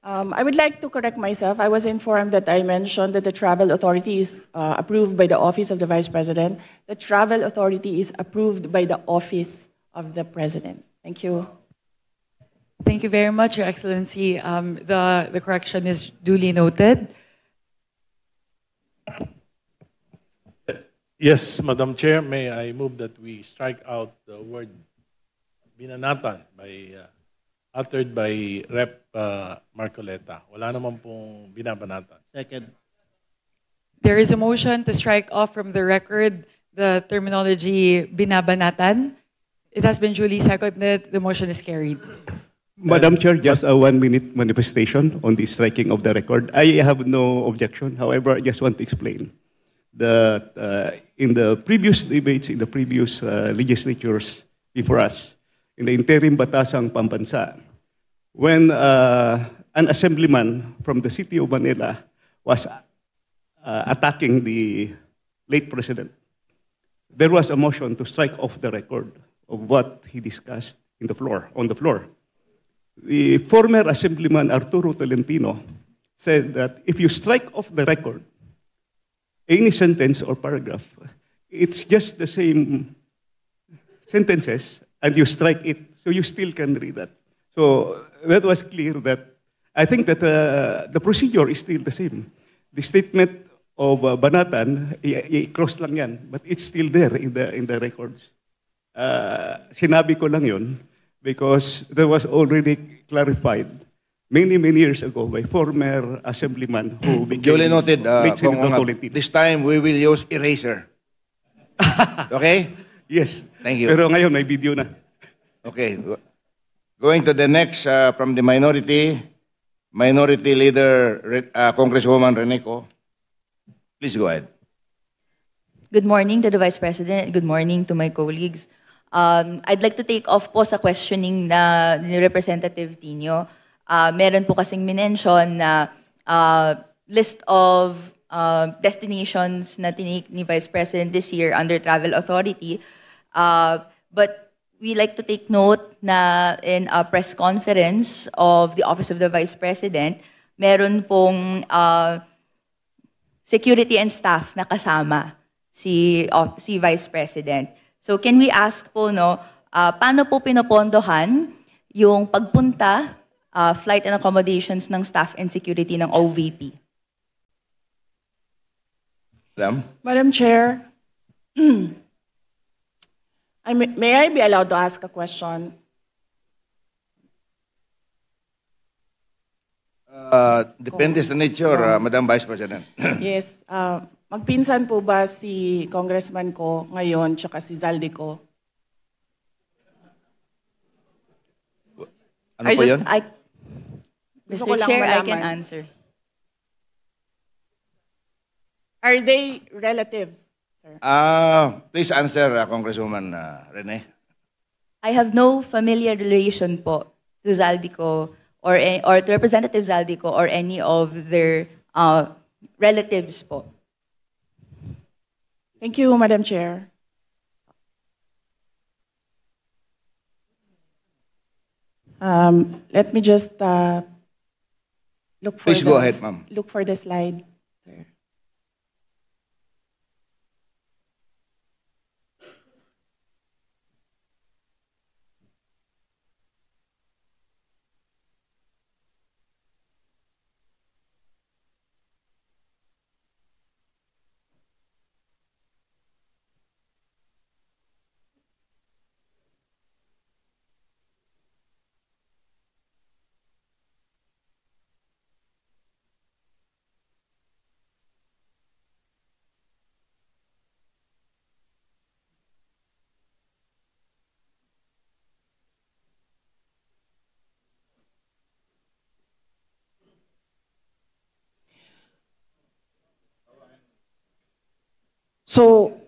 I would like to correct myself. I was informed that I mentioned that the travel authority is approved by the Office of the Vice President. The travel authority is approved by the Office of the President. Thank you. Thank you very much, Your Excellency. The correction is duly noted. Yes, Madam Chair, may I move that we strike out the word binanatan uttered by Rep. Marcoleta. Wala naman pong binabanatan. Second. There is a motion to strike off from the record the terminology binabanatan. It has been duly seconded. The motion is carried. Madam Chair, just a 1-minute manifestation on the striking of the record. I have no objection. However, I just want to explain that in the previous debates, in the previous legislatures before us, in the interim Batasang Pambansa, when an assemblyman from the city of Manila was attacking the late president, there was a motion to strike off the record of what he discussed on the floor. The former Assemblyman Arturo Tolentino said that if you strike off the record any sentence or paragraph, it's just the same sentences, and you strike it, so you still can read that. So that was clear that I think that the procedure is still the same. The statement of Banatan, i-cross lang yan, but it's still there in the records. Sinabi ko lang yun because that was already clarified many years ago by former assemblyman who became Duly noted, late Senator Tolentino. this time we will use eraser. Okay? Yes. Thank you. Pero ngayon may video na. Okay. Going to the next from the minority leader, Congresswoman Reneco. Please go ahead. Good morning to the Vice President. Good morning to my colleagues. I'd like to take off po sa questioning na ni Representative Tino. Meron po kasing minention na list of destinations na tinake ni Vice President this year under Travel Authority. But we like to take note na in a press conference of the Office of the Vice President, meron pong security and staff na kasama si Vice President. So can we ask po, paano po pinopondohan yung pagpunta, flight and accommodations ng staff and security ng OVP? Madam Chair, may I be allowed to ask a question? Depende sa nature, Madam Vice President. Yes. Magpinsan po ba si Congressman ko ngayon tsaka si Zaldico? Ano po yun? Gusto ko Mr. lang Chair, I malaman. can answer. Are they relatives, sir? Please answer, Congresswoman Rene. I have no familiar relation po to Zaldico or to Representative Zaldico or any of their relatives po. Thank you, Madam Chair. Let me just look for Please go ahead, ma'am. Look for the slide, sir. So,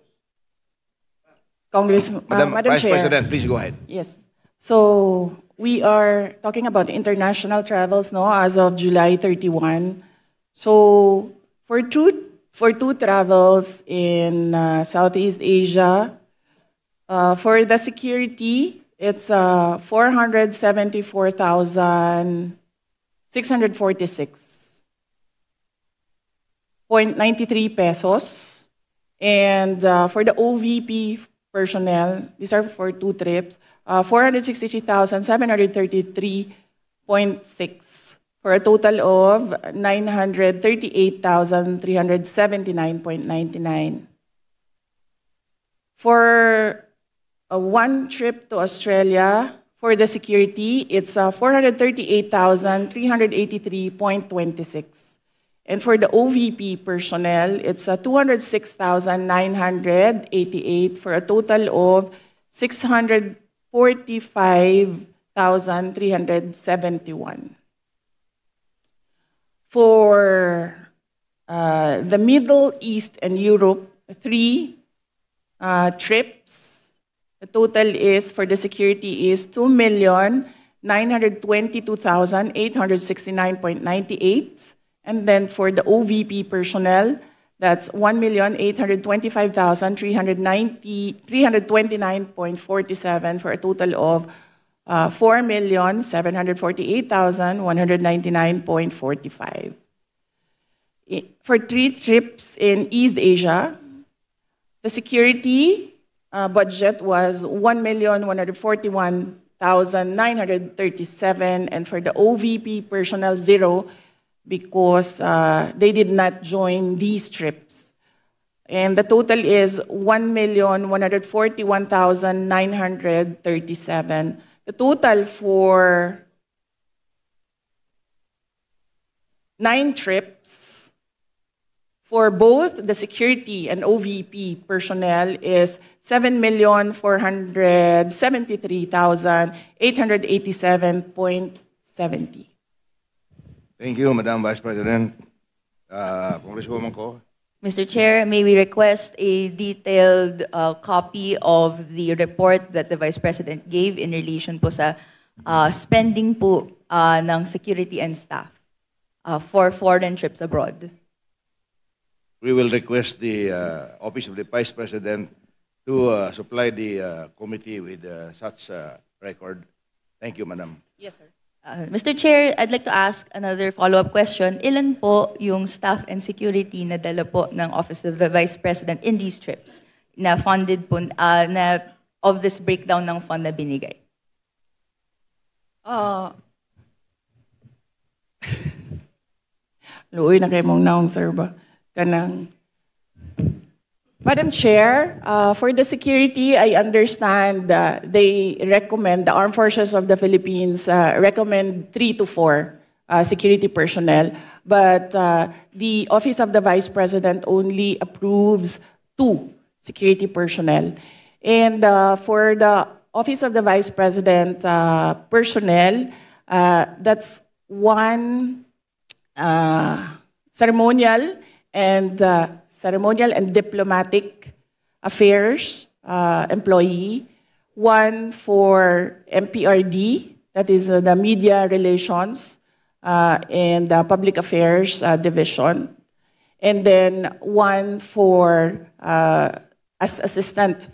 Madam Madam Vice Chair. President, please go ahead. Yes. So, we are talking about international travels, as of July 31. So, for two travels in Southeast Asia, for the security, it's 474,700 646.93 pesos. And for the OVP personnel, these are for 2 trips, 463,733.6 for a total of 938,379.99. For one trip to Australia, for the security, it's 438,383.26. And for the OVP personnel, it's 206,988 for a total of 645,371. For the Middle East and Europe, 3 trips, the total is for the security is 2,922,869.98. And then for the OVP personnel, that's 329.47 for a total of 4,748,199.45. For 3 trips in East Asia, the security budget was 1,141,937, and for the OVP personnel, 0, because they did not join these trips. And the total is 1,141,937. The total for 9 trips for both the security and OVP personnel is 7,473,887.70. Thank you, Madam Vice President. Congresswoman Ko. Mr. Chair, may we request a detailed copy of the report that the Vice President gave in relation po sa spending po ng security and staff for foreign trips abroad. We will request the Office of the Vice President to supply the committee with such record. Thank you, Madam. Yes, sir. Mr. Chair, I'd like to ask another follow-up question. Ilan po yung staff and security na dala po ng Office of the Vice President in these trips na funded po, na of this breakdown ng fund na binigay? Luoy na kayo mong naong, sir, ba? Kanang. Madam Chair, for the security, I understand they recommend, the Armed Forces of the Philippines recommend 3 to 4 security personnel, but the Office of the Vice President only approves 2 security personnel. And for the Office of the Vice President personnel, that's 1 ceremonial and diplomatic affairs employee, 1 for MPRD, that is the Media Relations and Public Affairs Division, and then 1 for as assistant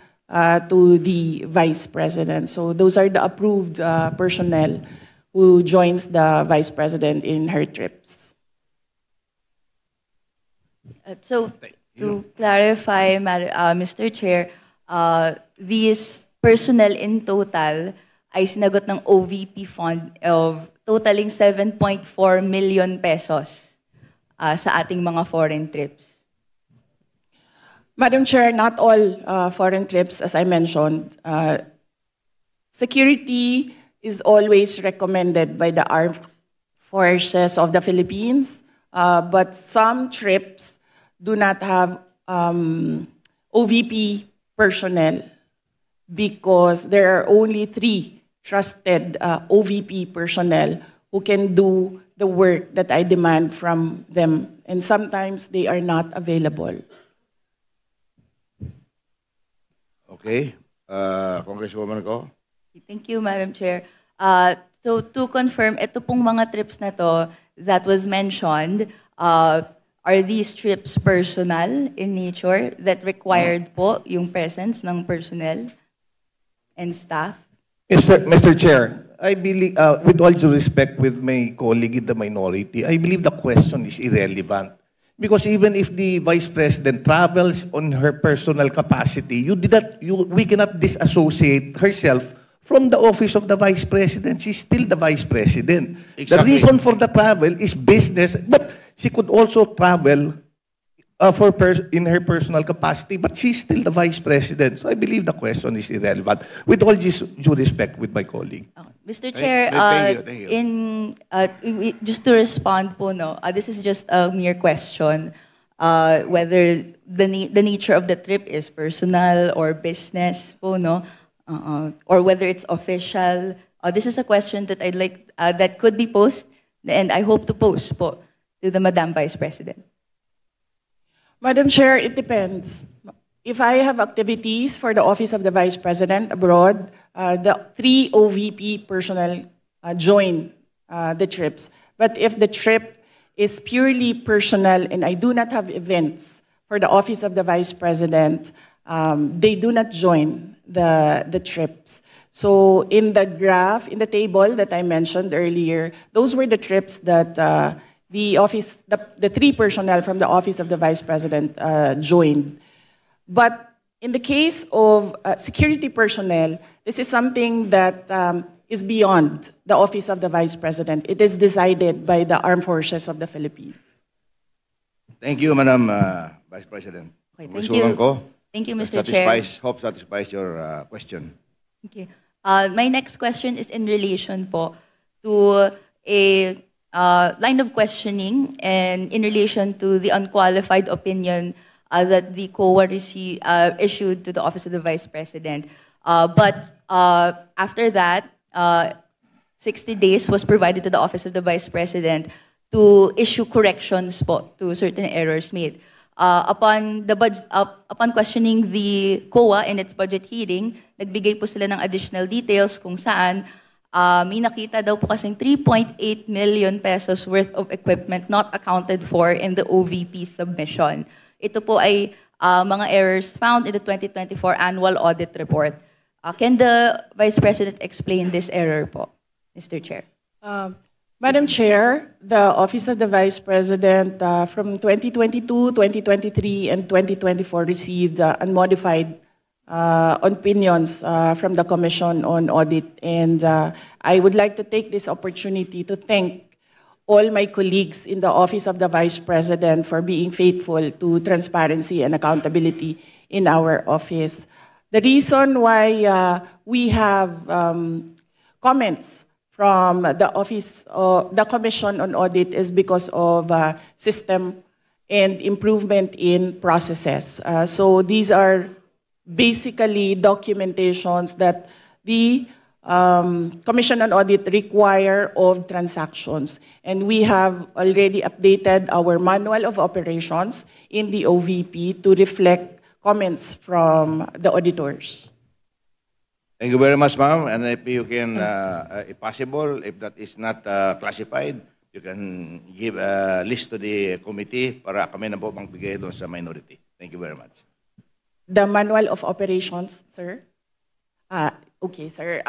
to the Vice President. So those are the approved personnel who joins the Vice President in her trips. So, to clarify, Mr. Chair, these personnel in total ay sinagot ng OVP fund of totaling 7.4 million pesos sa ating mga foreign trips. Madam Chair, not all foreign trips, as I mentioned. Security is always recommended by the Armed Forces of the Philippines, but some trips do not have OVP personnel because there are only 3 trusted OVP personnel who can do the work that I demand from them, and sometimes they are not available. Okay. Congresswoman Ko. Thank you, Madam Chair. So to confirm, ito pong mga trips na to that was mentioned, are these trips personal in nature that required po yung presence ng personnel and staff? Mr. Chair, I believe, with all due respect with my colleague in the minority, I believe the question is irrelevant. Because even if the Vice President travels on her personal capacity, we cannot disassociate herself from the office of the Vice President. She's still the Vice President. The Exactly. reason for the travel is business, but she could also travel in her personal capacity, but she's still the Vice President. So I believe the question is irrelevant. With all due respect with my colleague. Mr. Chair, thank you. just to respond po, no, this is just a mere question, whether the nature of the trip is personal or business po, no, or whether it's official. This is a question that I'd like, that could be posed, and I hope to post po to the Madam Vice President. Madam Chair, it depends. If I have activities for the Office of the Vice President abroad, the 3 OVP personnel join the trips. But if the trip is purely personal and I do not have events for the Office of the Vice President, they do not join the trips. So in the graph, in the table that I mentioned earlier, those were the trips that the 3 personnel from the Office of the Vice President joined. But in the case of security personnel, this is something that is beyond the Office of the Vice President. It is decided by the Armed Forces of the Philippines. Thank you, Madam Vice President. Okay, thank Masukan you. ko. Thank you, That Mr. Chair. Hope satisfies your question. Okay. My next question is in relation po to a line of questioning and in relation to the unqualified opinion that the COA issued to the Office of the Vice President. But after that, 60 days was provided to the Office of the Vice President to issue corrections po to certain errors made. Upon questioning the COA in its budget hearing, nagbigay po sila ng additional details kung saan may nakita daw po kasing 3.8 million pesos worth of equipment not accounted for in the OVP submission. Ito po ay mga errors found in the 2024 annual audit report. Can the Vice President explain this error po, Mr. Chair? Madam Chair, the Office of the Vice President from 2022, 2023, and 2024 received unmodified opinions from the Commission on Audit. And I would like to take this opportunity to thank all my colleagues in the Office of the Vice President for being faithful to transparency and accountability in our office. The reason why we have comments from the Office of the Commission on Audit is because of system and improvement in processes. So these are basically documentations that the Commission on Audit require of transactions. And we have already updated our manual of operations in the OVP to reflect comments from the auditors. Thank you very much, ma'am. And if you can, if possible, if that is not classified, you can give a list to the committee para kami na po magbigay doon sa minority. Thank you very much. The manual of operations, sir? Okay, sir.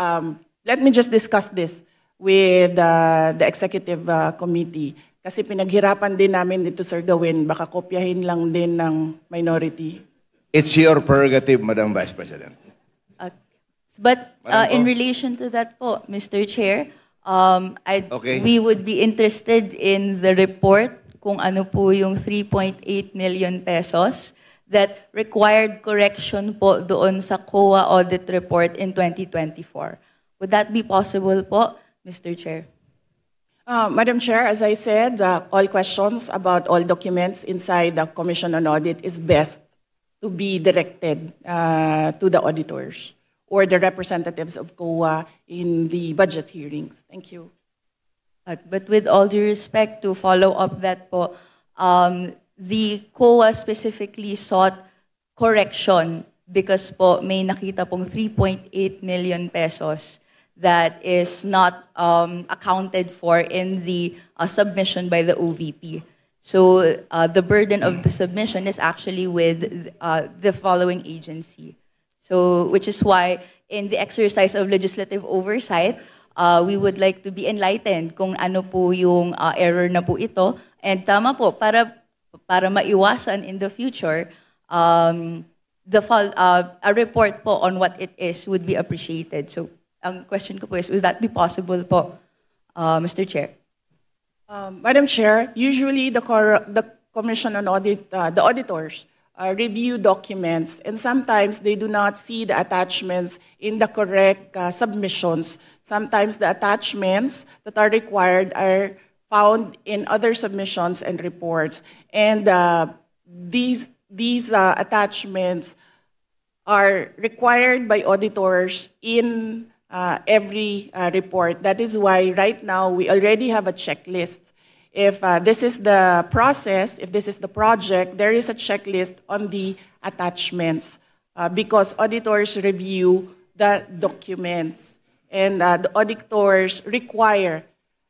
Let me just discuss this with the executive committee. Kasi pinaghirapan din namin dito, Sir Gawin. Baka kopyahin lang din ng minority. It's your prerogative, Madam Vice President. But Madam in Po. relation to that po, Mr. Chair, Okay. we would be interested in the report kung ano po yung 3.8 million pesos that required correction po doon sa COA audit report in 2024. Would that be possible po, Mr. Chair? Madam Chair, as I said, all questions about all documents inside the Commission on Audit is best to be directed to the auditors or the representatives of COA in the budget hearings. Thank you. But with all due respect, to follow up that po, the COA specifically sought correction because po may nakita pong 3.8 million pesos that is not accounted for in the submission by the OVP. So the burden of the submission is actually with the following agency. So which is why in the exercise of legislative oversight, we would like to be enlightened kung ano po yung error na po ito. And tama po, para maiwasan in the future, a report po on what it is would be appreciated. So, ang question ko po is, would that be possible po, Mr. Chair? Madam Chair, usually the Commission on Audit, the auditors review documents, and sometimes they do not see the attachments in the correct submissions. Sometimes the attachments that are required are found in other submissions and reports. And these attachments are required by auditors in every report. That is why right now we already have a checklist. If this is the process, if this is the project, there is a checklist on the attachments because auditors review the documents, and the auditors require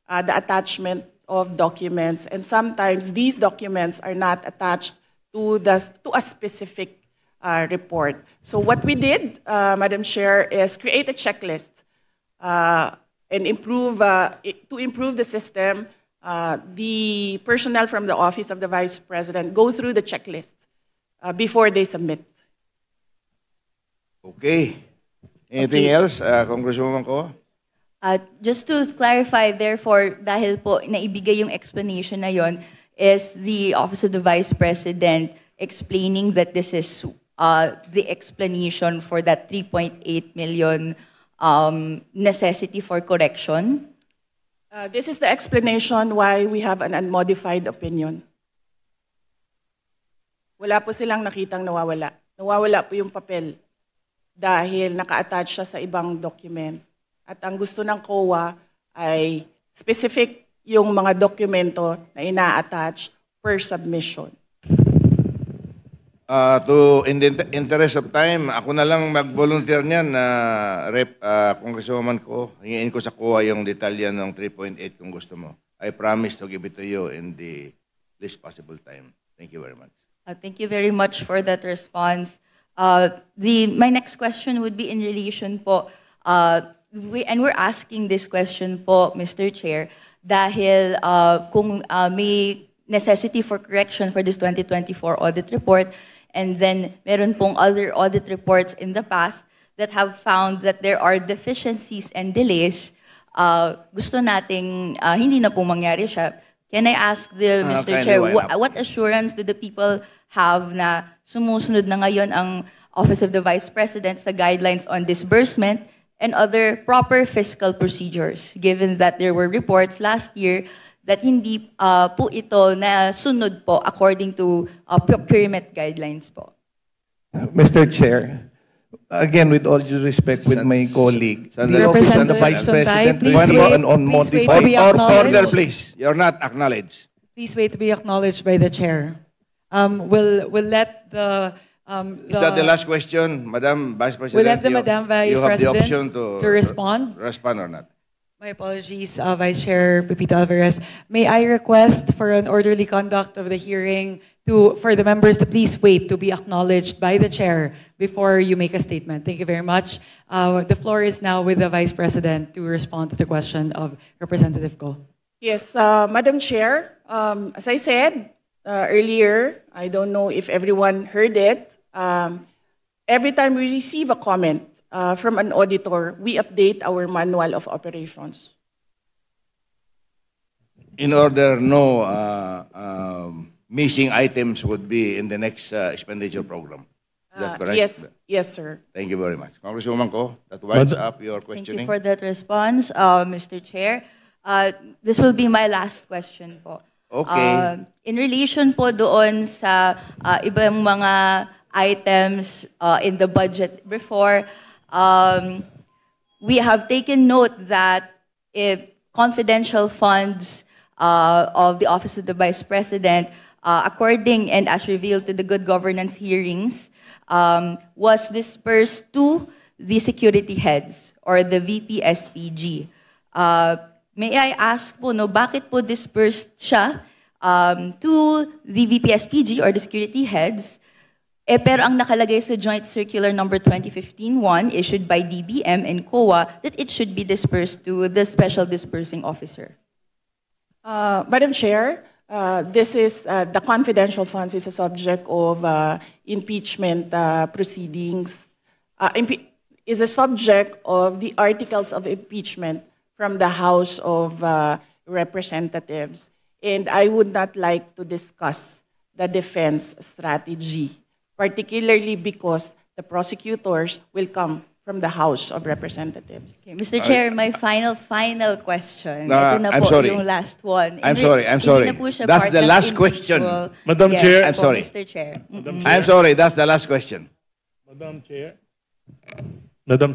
the attachment of documents, and sometimes these documents are not attached to a specific report. So what we did, Madam Chair, is create a checklist and to improve the system. The personnel from the Office of the Vice President go through the checklist before they submit. Okay. Anything else, Congresswoman Ko? Just to clarify, therefore, dahil po naibigay yung explanation na yon, is the Office of the Vice President explaining that this is the explanation for that 3.8 million necessity for correction? This is the explanation why we have an unmodified opinion. Wala po silang nakitang nawawala. Nawawala po yung papel dahil naka-attach siya sa ibang document. At ang gusto ng COA ay specific yung mga dokumento na ina-attach per submission. In the interest of time, ako na lang mag-volunteer niyan na Congresswoman Ko. Hingin ko sa COA yung detalya ng 3.8 kung gusto mo. I promise to give it to you in the least possible time. Thank you very much. Thank you very much for that response. My next question would be in relation po, we're asking this question po, Mr. Chair, dahil kung may necessity for correction for this 2024 audit report, and then meron pong other audit reports in the past that have found that there are deficiencies and delays, gusto nating hindi na po mangyari siya. Can I ask the Mr. Chair, what assurance do the people have na sumusunod na ngayon ang Office of the Vice President sa guidelines on disbursement and other proper fiscal procedures, given that there were reports last year that hindi po ito na sunod po according to procurement guidelines po? Mr. Chair, again, with all due respect with my colleague, the Office of the Vice President review an unmodified Order, please. You're not acknowledged. Please wait to be acknowledged by the chair. We'll let the Is that the last question, Madam Vice President? We'll let the Madam Vice you have the President option to respond. Respond or not? My apologies, Vice Chair Pepito Alvarez. May I request for an orderly conduct of the hearing for the members to please wait to be acknowledged by the chair before you make a statement. Thank you very much. The floor is now with the Vice President to respond to the question of Representative Ko. Yes, Madam Chair, as I said earlier, I don't know if everyone heard it, every time we receive a comment from an auditor, we update our manual of operations. In order no missing items would be in the next expenditure program. Is that correct? Yes, sir. Thank you very much. Congresswoman Ko, that winds up your questioning. Thank you for that response, Mr. Chair. This will be my last question po. Okay. In relation po doon sa ibang mga items in the budget before, we have taken note that if confidential funds of the Office of the Vice President, according and as revealed to the good governance hearings, was dispersed to the security heads or the VP-SPG. May I ask po, no, bakit po dispersed siya to the VP-SPG or the security heads Pero ang nakalagay sa Joint Circular Number 2015-1 issued by DBM and COA that it should be dispersed to the Special Dispersing Officer. Madam Chair, this is the confidential funds is a subject of impeachment proceedings. Is a subject of the articles of impeachment from the House of Representatives, and I would not like to discuss the defense strategy, particularly because the prosecutors will come from the House of Representatives. Okay, Mr. Chair, my final question. No, Ito na I'm po sorry. yung last one. I'm Hindi sorry. na po siya That's part the ng last question. individual. Madam Yes Chair. I'm po, sorry. Mr. Chair. Madam I'm Chair. sorry, that's the last question. Madam Chair. Madam